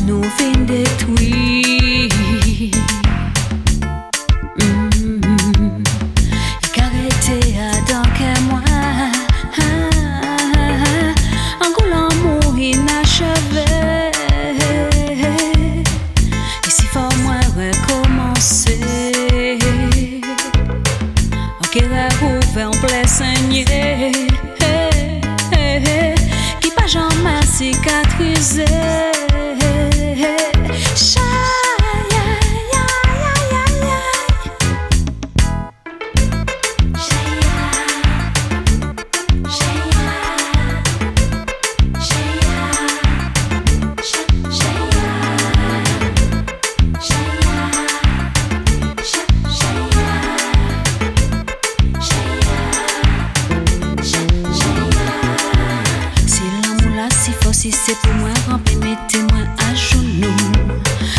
nous fin détruit. Carrété à donc moi. Un coup l'amour inachevé. Et si faut moi recommencer. Ok, recouvert en plein saigner. Qui pas jamais cicatrisé. Si c'est pour moi, remplir, mettez-moi à genoux.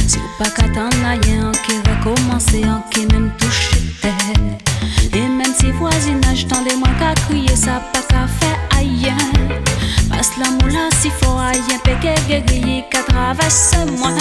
Si vous pas qu'attendre rien, qui recommencer, qui même toucher terre. Et même si voisinage tendez-moi qu'à crier, ça pas qu'à faire aïe. Passe l'amour là, si faut aïe, péché guéri, qu'à traverser moi.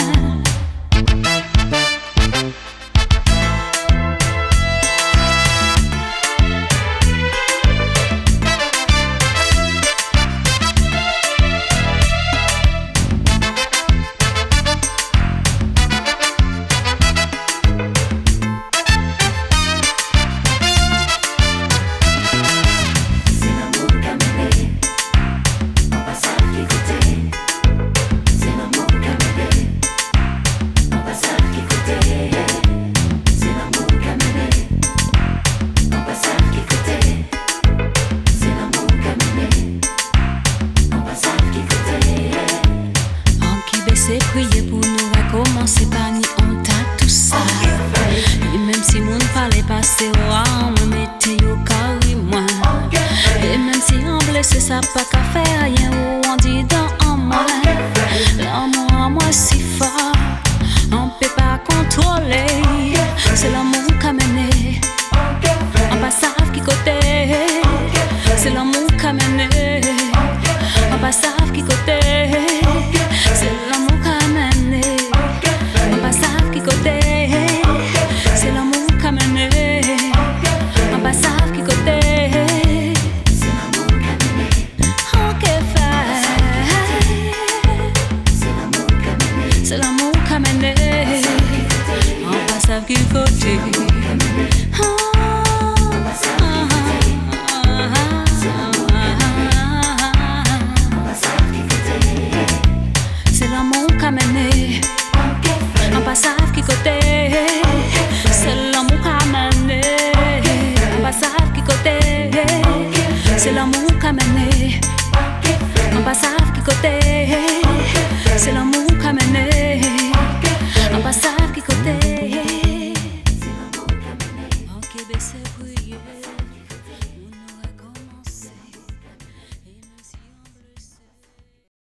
C'est prier pour nous recommencer, pas ni honte à tout ça. Et même si mon parlait passer au rang, on mettait au carré moi. Et même si on blessé, ça pas qu'à faire rien ou on dit dans en moi. L'amour en moi si fort, on peut pas contrôler. C'est l'amour qu'a mené, on pas savent qui côté. C'est l'amour qu'a mené, on pas savent qui côté. C'est l'amour qu'a mené, on pas savent qui côté. C'est l'amour qu'a mené, on pas savent qui côté. C'est l'amour qu'a mené, on qu'a fait. C'est l'amour qu'a mené, on pas savent qui côté. C'est l'amour qu'a mené, on pas savent qui côté. C'est l'amour qu'a mené, on pas savent qui côté. C'est l'amour qu'a mené, on pas savent qui côté. C'est l'amour.